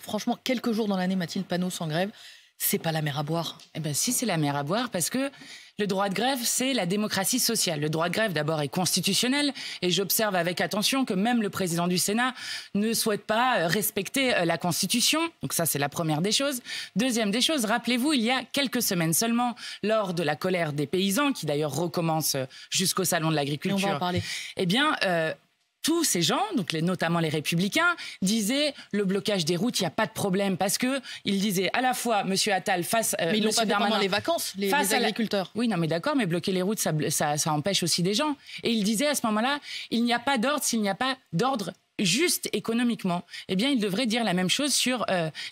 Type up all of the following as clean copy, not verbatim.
franchement, quelques jours dans l'année, Mathilde Panot sans grève, c'est pas la mer à boire. Eh bien, si, c'est la mer à boire, parce que le droit de grève, c'est la démocratie sociale. Le droit de grève, d'abord, est constitutionnel, et j'observe avec attention que même le président du Sénat ne souhaite pas respecter la Constitution. Donc ça, c'est la première des choses. Deuxième des choses, rappelez-vous, il y a quelques semaines seulement, lors de la colère des paysans, qui d'ailleurs recommence jusqu'au Salon de l'agriculture. Et on va en parler. Eh bien... tous ces gens, donc notamment les Républicains, disaient le blocage des routes, il n'y a pas de problème, parce que ils disaient à la fois M. Attal face mais ils l'ont pas fait pendant les vacances, les agriculteurs. Oui, non, mais d'accord, mais bloquer les routes, ça empêche aussi des gens. Et il disait à ce moment-là, il n'y a pas d'ordre s'il n'y a pas d'ordre juste économiquement. Eh bien, il devrait dire la même chose sur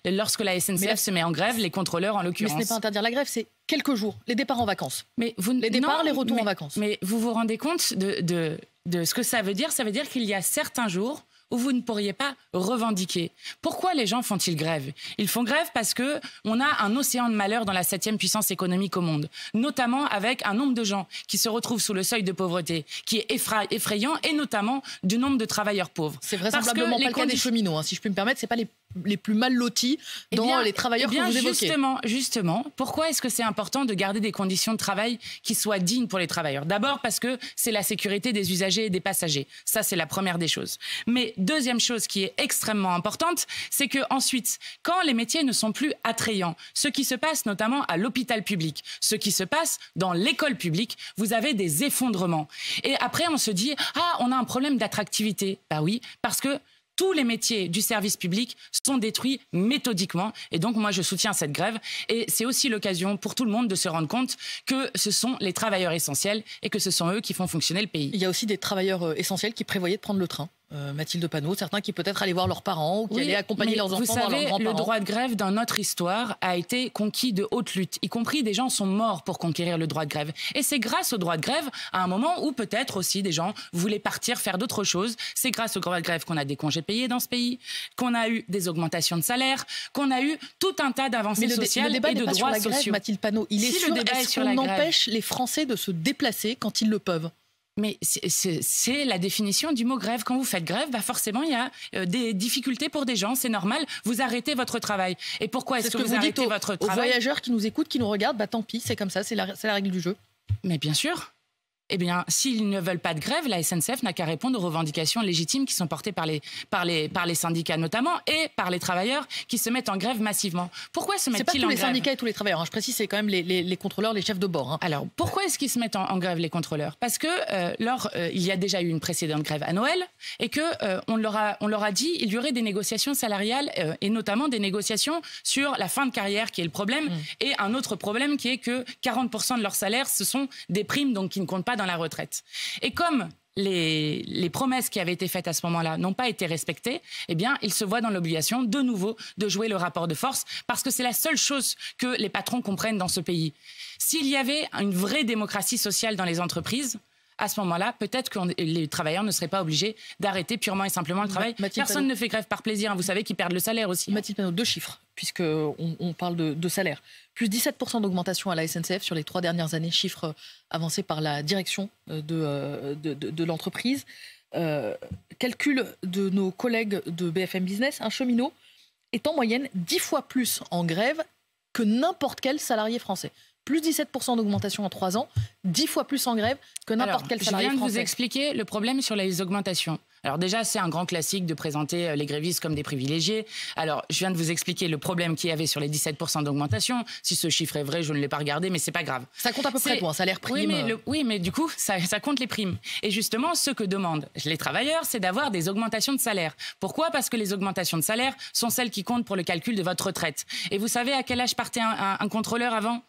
lorsque la SNCF se met en grève, les contrôleurs en l'occurrence. Mais ce n'est pas interdire la grève, c'est quelques jours, les départs en vacances. Mais les retours en vacances. Mais vous vous rendez compte de ce que ça veut dire? Ça veut dire qu'il y a certains jours où vous ne pourriez pas revendiquer. Pourquoi les gens font-ils grève? Ils font grève parce qu'on a un océan de malheur dans la 7e puissance économique au monde, notamment avec un nombre de gens qui se retrouvent sous le seuil de pauvreté, qui est effrayant, et notamment du nombre de travailleurs pauvres. C'est vraisemblablement pas le cas des cheminots, hein, si je puis me permettre, c'est pas les plus mal lotis dans les travailleurs que vous évoquez. Justement, pourquoi est-ce que c'est important de garder des conditions de travail qui soient dignes pour les travailleurs? D'abord parce que c'est la sécurité des usagers et des passagers. Ça, c'est la première des choses. Mais deuxième chose qui est extrêmement importante, c'est que ensuite, quand les métiers ne sont plus attrayants, ce qui se passe notamment à l'hôpital public, ce qui se passe dans l'école publique, vous avez des effondrements. Et après, on se dit « Ah, on a un problème d'attractivité ». Bah oui, parce que tous les métiers du service public sont détruits méthodiquement. Et donc, moi, je soutiens cette grève. Et c'est aussi l'occasion pour tout le monde de se rendre compte que ce sont les travailleurs essentiels et que ce sont eux qui font fonctionner le pays. Il y a aussi des travailleurs essentiels qui prévoyaient de prendre le train. Mathilde Panot, certains qui peut-être allaient voir leurs parents ou qui allaient accompagner leurs enfants dans leurs grands-parents. Vous savez, le droit de grève dans notre histoire a été conquis de haute lutte, y compris des gens sont morts pour conquérir le droit de grève. Et c'est grâce au droit de grève, à un moment où peut-être aussi des gens voulaient partir faire d'autres choses. C'est grâce au droit de grève qu'on a des congés payés dans ce pays, qu'on a eu des augmentations de salaire, qu'on a eu tout un tas d'avancées sociales et de droits sociaux. Mathilde Panot, il est sûr, est-ce qu'on empêche les Français de se déplacer quand ils le peuvent? Mais c'est la définition du mot grève. Quand vous faites grève, bah forcément, il y a des difficultés pour des gens. C'est normal. Vous arrêtez votre travail. Et pourquoi est-ce que vous arrêtez votre travail? Aux voyageurs qui nous écoutent, qui nous regardent, bah tant pis, c'est comme ça, c'est la règle du jeu. Mais bien sûr. Eh bien, s'ils ne veulent pas de grève, la SNCF n'a qu'à répondre aux revendications légitimes qui sont portées par les syndicats notamment et par les travailleurs qui se mettent en grève massivement. Pourquoi se mettent-ils en grève? C'est pas tous les syndicats et tous les travailleurs. Hein. Je précise, c'est quand même les contrôleurs, les chefs de bord. Hein. Alors, pourquoi est-ce qu'ils se mettent en grève, les contrôleurs? Parce que il y a déjà eu une précédente grève à Noël et que on leur a dit il y aurait des négociations salariales et notamment des négociations sur la fin de carrière qui est le problème et un autre problème qui est que 40% de leur salaire, ce sont des primes donc qui ne comptent pas dans la retraite. Et comme les promesses qui avaient été faites à ce moment-là n'ont pas été respectées, eh bien, ils se voient dans l'obligation de nouveau de jouer le rapport de force parce que c'est la seule chose que les patrons comprennent dans ce pays. S'il y avait une vraie démocratie sociale dans les entreprises, à ce moment-là, peut-être que les travailleurs ne seraient pas obligés d'arrêter purement et simplement le travail. Personne ne fait grève par plaisir. Vous savez qu'ils perdent le salaire aussi. Mathilde Panot, 2 chiffres, puisqu'on parle de salaire. Plus 17% d'augmentation à la SNCF sur les 3 dernières années, chiffre avancé par la direction de l'entreprise. Calcul de nos collègues de BFM Business, un cheminot est en moyenne 10 fois plus en grève que n'importe quel salarié français. Plus 17% d'augmentation en 3 ans, 10 fois plus en grève que n'importe quel salarié français. Je viens de vous expliquer le problème sur les augmentations. Alors déjà, c'est un grand classique de présenter les grévistes comme des privilégiés. Alors, je viens de vous expliquer le problème qu'il y avait sur les 17% d'augmentation. Si ce chiffre est vrai, je ne l'ai pas regardé, mais c'est pas grave. Ça compte à peu près quoi, un salaire prime. Oui, mais du coup, ça compte les primes. Et justement, ce que demandent les travailleurs, c'est d'avoir des augmentations de salaire. Pourquoi? Parce que les augmentations de salaire sont celles qui comptent pour le calcul de votre retraite. Et vous savez à quel âge partait un contrôleur avant?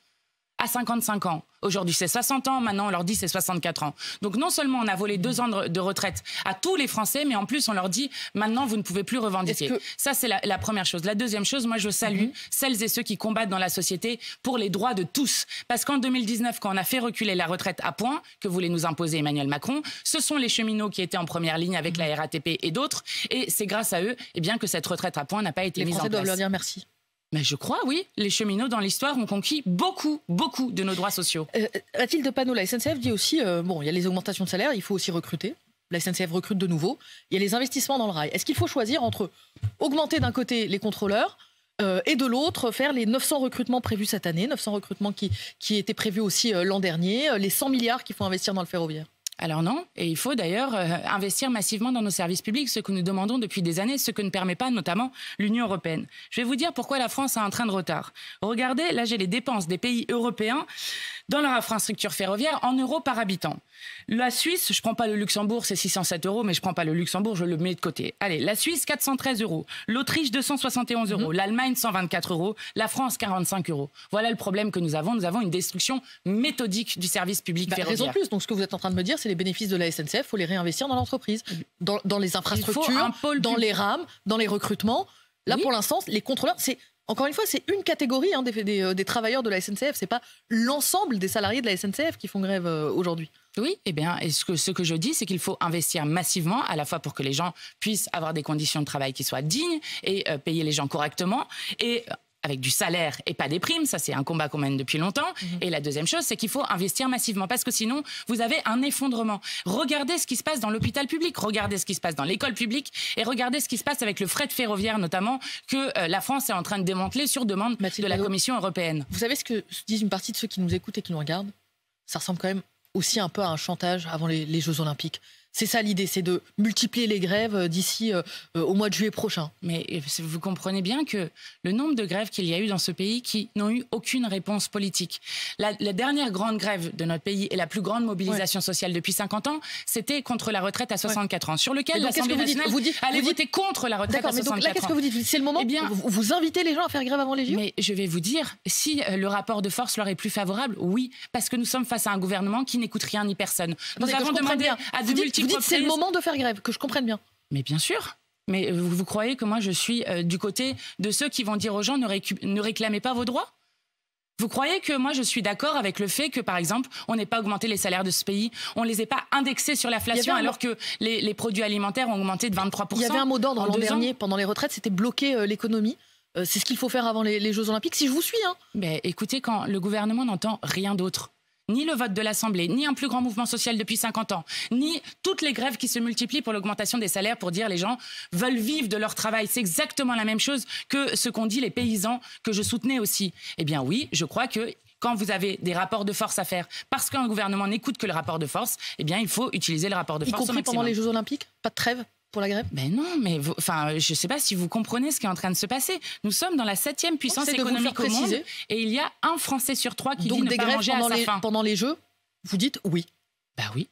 À 55 ans. Aujourd'hui, c'est 60 ans. Maintenant, on leur dit c'est 64 ans. Donc, non seulement on a volé 2 ans de retraite à tous les Français, mais en plus, on leur dit maintenant, vous ne pouvez plus revendiquer. Ça, c'est la première chose. La deuxième chose, moi, je salue celles et ceux qui combattent dans la société pour les droits de tous. Parce qu'en 2019, quand on a fait reculer la retraite à point, que voulait nous imposer Emmanuel Macron, ce sont les cheminots qui étaient en première ligne avec la RATP et d'autres. Et c'est grâce à eux que cette retraite à point n'a pas été mise en place. Les Français doivent leur dire merci. Mais je crois, oui. Les cheminots, dans l'histoire, ont conquis beaucoup de nos droits sociaux. Mathilde Panot, la SNCF dit aussi, il y a les augmentations de salaire, il faut aussi recruter. la SNCF recrute de nouveau, il y a les investissements dans le rail. Est-ce qu'il faut choisir entre augmenter d'un côté les contrôleurs et de l'autre, faire les 900 recrutements prévus cette année, 900 recrutements qui étaient prévus aussi l'an dernier, les 100 milliards qu'il faut investir dans le ferroviaire? Alors non, et il faut d'ailleurs investir massivement dans nos services publics, ce que nous demandons depuis des années, ce que ne permet pas notamment l'Union européenne. Je vais vous dire pourquoi la France a un train de retard. Regardez, là j'ai les dépenses des pays européens dans leur infrastructure ferroviaire en euros par habitant. La Suisse, je ne prends pas le Luxembourg, c'est 607 euros, mais je ne prends pas le Luxembourg, je le mets de côté. Allez, la Suisse, 413 euros. L'Autriche, 271 euros. L'Allemagne, 124 euros. La France, 45 euros. Voilà le problème que nous avons. Nous avons une destruction méthodique du service public ferroviaire. Raison de plus. Donc ce que vous êtes en train de me dire, c'est les bénéfices de la SNCF, il faut les réinvestir dans l'entreprise, dans les infrastructures, dans les rames, dans les recrutements. Là, pour l'instant, les contrôleurs, encore une fois, c'est une catégorie des travailleurs de la SNCF. C'est pas l'ensemble des salariés de la SNCF qui font grève aujourd'hui. Oui, eh bien, et ce que je dis, c'est qu'il faut investir massivement, à la fois pour que les gens puissent avoir des conditions de travail qui soient dignes et payer les gens correctement, et avec du salaire et pas des primes. Ça, c'est un combat qu'on mène depuis longtemps. Et la deuxième chose, c'est qu'il faut investir massivement parce que sinon, vous avez un effondrement. Regardez ce qui se passe dans l'hôpital public, regardez ce qui se passe dans l'école publique et regardez ce qui se passe avec le fret ferroviaire notamment que la France est en train de démanteler sur demande de la Commission européenne. Vous savez ce que disent une partie de ceux qui nous écoutent et qui nous regardent? Ça ressemble quand même aussi un peu à un chantage avant les Jeux Olympiques. C'est ça l'idée, c'est de multiplier les grèves d'ici au mois de juillet prochain. Mais vous comprenez bien que le nombre de grèves qu'il y a eu dans ce pays qui n'ont eu aucune réponse politique. La dernière grande grève de notre pays et la plus grande mobilisation sociale depuis 50 ans, c'était contre la retraite à 64 ans, sur lequel l'Assemblée nationale allait voter contre la retraite à 64 ans. Là, qu'est-ce que vous dites? C'est le moment vous invitez les gens à faire grève avant les JO? Mais je vais vous dire, si le rapport de force leur est plus favorable, oui, parce que nous sommes face à un gouvernement qui n'écoute rien ni personne. Nous avons demandé à de multiples Vous dites c'est le moment de faire grève, que je comprenne bien. Mais bien sûr. Mais vous croyez que moi je suis du côté de ceux qui vont dire aux gens ne réclamez pas vos droits? Vous croyez que moi je suis d'accord avec le fait que par exemple on n'ait pas augmenté les salaires de ce pays, on les ait pas indexés sur l'inflation alors que les produits alimentaires ont augmenté de 23%? Il y avait un mot d'ordre l'an dernier pendant les retraites, c'était bloquer l'économie. C'est ce qu'il faut faire avant les Jeux Olympiques, si je vous suis. Mais écoutez, quand le gouvernement n'entend rien d'autre, ni le vote de l'Assemblée, ni un plus grand mouvement social depuis 50 ans, ni toutes les grèves qui se multiplient pour l'augmentation des salaires pour dire les gens veulent vivre de leur travail. C'est exactement la même chose que ce qu'ont dit les paysans que je soutenais aussi. Eh bien oui, je crois que quand vous avez des rapports de force à faire, parce qu'un gouvernement n'écoute que le rapport de force, eh bien il faut utiliser le rapport de force au maximum. Y compris pendant les Jeux Olympiques? Pas de trêve pour la grève? Ben non, mais je ne sais pas si vous comprenez ce qui est en train de se passer. Nous sommes dans la 7e puissance économique au monde et il y a un Français sur 3 qui dit ne pas manger à sa faim. Pendant les Jeux, vous dites oui? Ben oui.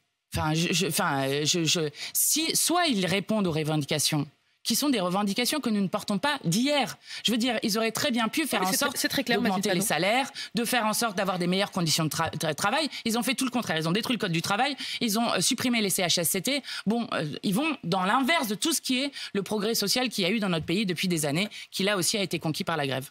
Si soit ils répondent aux revendications, qui sont des revendications que nous ne portons pas d'hier. Je veux dire, ils auraient très bien pu faire en sorte d'augmenter les salaires, de faire en sorte d'avoir des meilleures conditions de travail. Ils ont fait tout le contraire. Ils ont détruit le code du travail, ils ont supprimé les CHSCT. Bon, ils vont dans l'inverse de tout ce qui est le progrès social qu'il y a eu dans notre pays depuis des années, qui là aussi a été conquis par la grève.